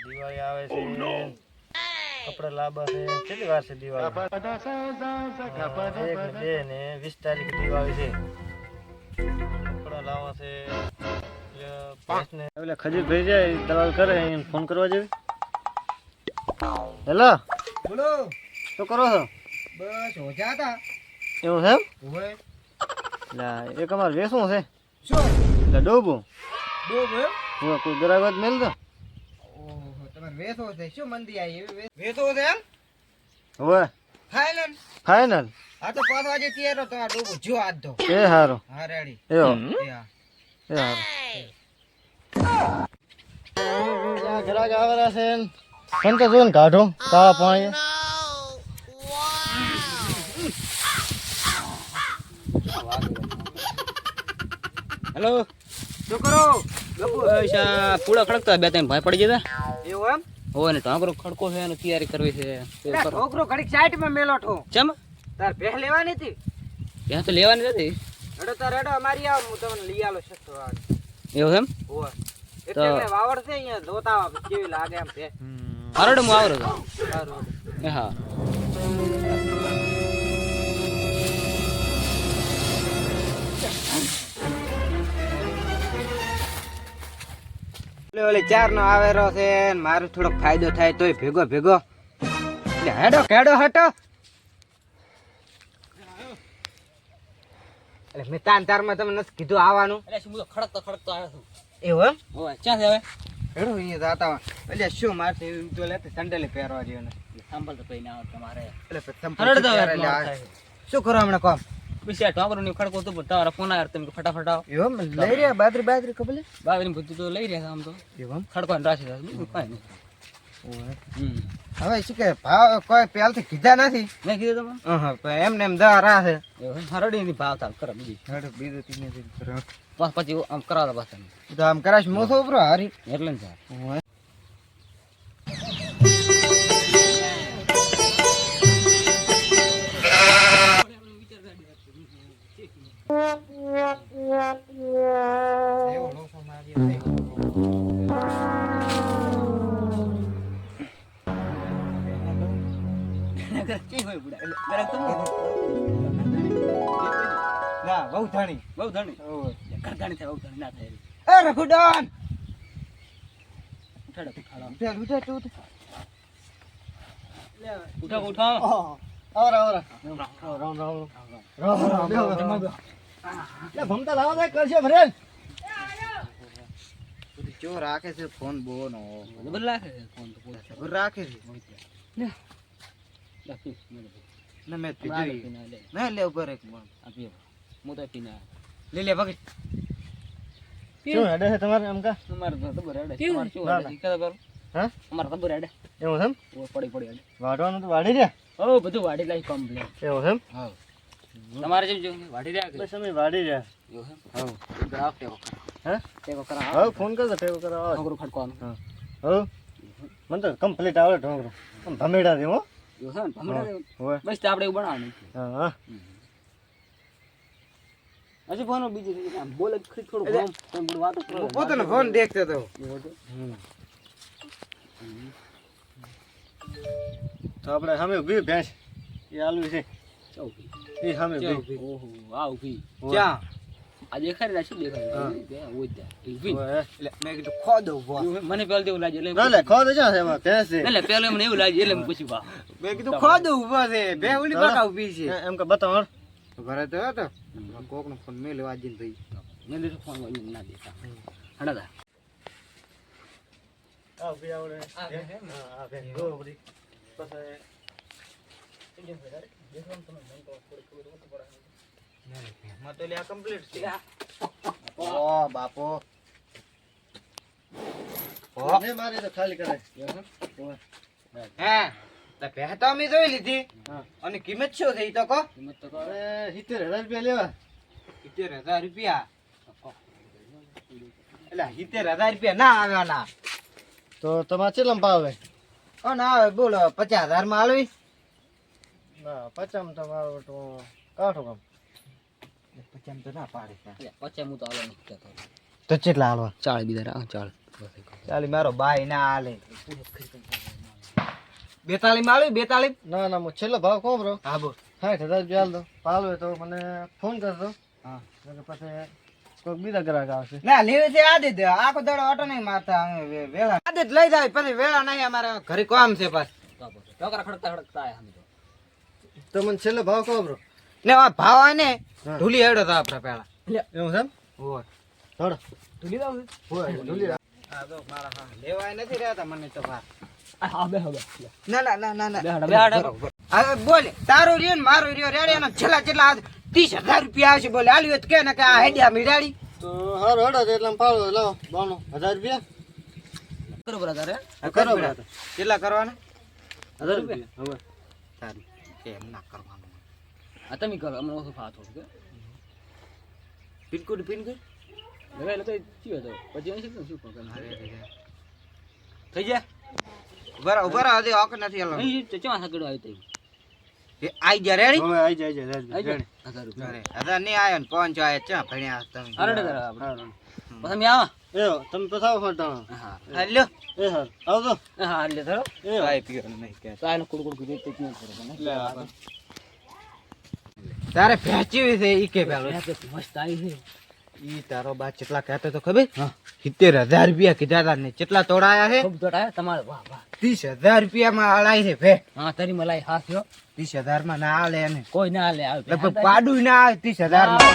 દિવાળી આવે છે, કપડા લાંબા છે. કેટલી વાર છે દિવાળી? 1 ને 2 ને 20 તારીખ દિવાળી છે. કપડા લાવવા છે. એટલે ખજૂર ભાઈ જાય દલાલ કરે એને ફોન કરવા જેવી. હેલો બોલો. શું કરો છો? બસ હોજા હતા. એવું છે એમ? ઓય એટલે એક અમારે વેસવું છે શું એટલે ડોબું. ડોબ હે? હું કોઈ ગ્રાહક મેલ દો. ઓહો તમારે વેસો છે. શું મંદી આવી એવી વેસો છે એમ? હવે ફાઇનલ. ફાઇનલ. આ તો 5 વાગે તૈયાર હો તમારો ડોબો જો આજ તો. એ સારું. હા રેડી. એવો હા એ સારું. ગ્રાહક આવેલા છે સંતો જોઈને કાઢો કાળા પાણી. હેલો શું કરો? પૈસા પૂળા ખડકતા 2-3 ભાઈ પડી જતા એવું એમ? હોય ને ઢાંકરો ખડકો છે અને તૈયારી કરવી છે છોકરો ઘડીક સાઈડ માં મેલો ઠો. ચમ તાર ભેહ લેવાની હતી. ત્યાં તો લેવાની નથી રેડો તાર રેડો અમારી આવ હું તમને લઈ આલો શકતો આ. એવું એમ ઓય એટલે મેં વાવડ છે અહીંયા જોતા કેવી લાગે એમ ભેહ. હારડ હું આવરો છું સારું. એ હા ઓલે 4 નો આવેરો છે ને મારો થોડોક ફાયદો થાય તોય ભેગો ભેગો એટલે હેડો કેડો હટો એટલે મેં તારમાં તમને નથી કીધું આવવાનું. એટલે શું ખડકતો આવ્યો છું એવું એમ? હોય ક્યાં છે હવે હેડો અહીંયા જાતા એટલે શું મારશે એવું તો લેતે સંડલે પહેરવા જેવો ને સાંભળ તો કઈ ના આવે તમારે એટલે હરડ તો હવે શું કરો હમણાં કામ? બીજા ઢાંકરો ની ખડકો તો તમારા ફોન આવ્યો તમે ફટાફટ આવો એવું એમ? લઈ રહ્યા બાદરી ખબર બાવરી બધું તો લઈ રહ્યા આમ તો એવું ખડકો રાખી બીજું કઈ નહીં હવે શું કે ભાવ કોઈ પહેલથી કીધા નથી. મેં કીધું તમે એમને એમ દવા રા છે. હરડી ની ભાવ તાલ કરો બીજી બીજું તીને પછી આમ કરાવતા પાછા તો આમ કરાશ મોસો ઉપરો હારી એટલે ને ના બહુ થાણી બહુ ધણી કરધાણી થાય બહુ ધણી ના થાય એ રઘુડાન ઉઠાડો ઉઠાડો ઉઠા તું ઉઠાવ ઉઠાવ આવરા ભમતા લાવો દે કરશે ફરેલ. જો રાખે છે ફોન બહુ નો બદલા છે ફોન તો ખબર રાખે છે ના મેં પીધું ના લે ઉપર એક મણ આપીએ હું તો પીને લે લે ભગત શું હેડે છે તમારે એમ કા? તમારે તો ખબર હેડે તમારે શું હેડે ઈ કહેતા કરો હા અમારે ખબર હેડે એવું છે એમ? પડી હેડે વાઢવાનું તો વાઢી રહ્યા. ઓ બધું વાડી લાઈ કમ્પ્લીટ એવું છે એમ? હા તમારે જેમ જો વાડી રહ્યા કે બસ અમે વાઢી રહ્યા. એવું હે હા ગ્રાહક ટેકો હે ટેકો કરા હવે ફોન કરજો ટેકો કરાવો. ઠોકરો ખડકવાનું હા હવે મને તો કમ્પ્લીટ આવડે ઢોકરો આમ ભમેડા દે હો. એવું છે ને ભમરા હોય બસ તો આપણે એવું બનાવવાનું હા હા હજી ફોન બીજી રીતે આમ બોલે ખરી થોડું ઘણું તમે બધું વાતો કરો પોતાનો ફોન દેખતો તો તો આપણે સામે ઉભી ભેંસ એ આલુ છે ચૌકી એ સામે ઉભી. ઓહો આ ઉભી ક્યાં આ દેખાડી રહ્યા શું દેખાડી હોય ત્યાં ઉભી હોય. એટલે મેં કીધું ખો દઉં ભો મને પહેલા એવું લાગે એટલે ના લે ખો દે છે એમાં ભેંસ છે. એટલે પહેલા મને એવું લાગે એટલે મેં પૂછ્યું બા મેં કીધું ખો દઉં ઉભો છે બે ઓલી બાકા ઊભી છે એમ કે બતાવો ઘરે તો હતો કોક નો ફોન મેં લેવા જઈને ભાઈ મેં દીધું ફોન ના દેતા હડા આ ઉભી આવડે હા આ ભેંસ ગો બધી પછી માં તો લે કમ્પ્લીટ છે ઓ બાપો ને મારે તો ખાલી કરે. હે તો ભે તો અમે જોઈ લીધી હા અને કિંમત શું છે ઈ તો કહો કિંમત તો અરે 70,000 રૂપિયા લેવા. 70,000 રૂપિયા એટલે 70,000 રૂપિયા ના આવ્યા તો તમારે કેટલામાં ભાવે? ના આવે બોલો 50,000 માં આલવી ના 50 તમારો તો કાઠો કામ. 50 તો ના પાડે પછી હું તો આલો નથી કહેતો તો કેટલા આલવા 40 બીજા 40 ચાલી મારો બાઈ ના હાલે 42 માં આવ્યું 42. ના ના હું છેલ્લો ભાવ કહું બ્રો. હા બોલ. 60,000 રૂપિયા હાલ દો. પાલ હોય તો મને ફોન કરજો. હા એટલે પછી કોઈક બીજા ગ્રાહક આવશે. ના લેવી છે આદિત આખો દાડો ઓટો નહીં મારતા અમે વેળા આદિત લઈ જાય પછી વેળા નહીં અમારે ઘરે કામ છે પાછ ટોકરા ખડકતા ખડકતા આયા અમે તો. તો મને છેલ્લો ભાવ કહો બ્રો. ને આ ભાવ આવે ને હા. ઢૂલી હેડો તો આપણે પેલા એવું છે એમ? હોય થોડો. ઢૂલી દાવ છે? હોય ઢોલી રાખ. હા તો મારા હા લેવાય નથી રહેતા મને તો ભાર હા બે હવે ના ના ના ના ના બેહાડો, બેહાડો. બરોબર. હવે બોલે તારું રહ્યો ને મારું રહ્યો રેડી એનો છેલ્લા છેલ્લા 30,000 રૂપિયા આવશે બોલે આલ્યું હોય તો કે ને કે આ હેડિયા મિરાડી તો હારું હેડો તો એટલે પાડો લાવો 92,000 રૂપિયા. બરોબર તારે કરો બ્રો. કેટલા કરવાના 1000 રૂપિયા. હવે સારું એમ ના કરવાનું આ તમે કરો અમને ઓછું ફાતો કે પિનકોડ હવે એટલે કઈ થયું તો પછી અહીં શું શું થઈ જાય ઉભા હજી ઓક નથી હાલો અહીં ચવા સગડો આવી તો એ આઈ ગયા રેડી હવે આઈ જાય આવી રેડી. જાય 1000 રૂપિયા અરે હજાર નહીં આયો ને 5 આયા ચા ભણ્યા તમે અરડે તારે આપણે પછી અમે આવા એ તમે પછાવો ફટાણો. હા હાલ્યો એ હાલ આવજો. હા એટલે ધરો એ ચાય પીવાનું નહીં કે ચાય નો કુડકુડ કીધું તે ક્યાં કરો ને તારે ભેચી છે ઈ કે પેલો મસ્ત આવી છે ઈ તારો બા કેટલા કહેતો તો ખબર 70,000 રૂપિયા કીધા તા ને કેટલા તોડાયા છે ખૂબ દોડાયો તમારે વાહ વાહ 30,000 રૂપિયામાં અડાય છે ભે હા તારી મલાઈ હા થયો 30,000 માં ના આલે એને કોઈ ના લે આવે લગભગ પાડું ના આવે 30,000 માં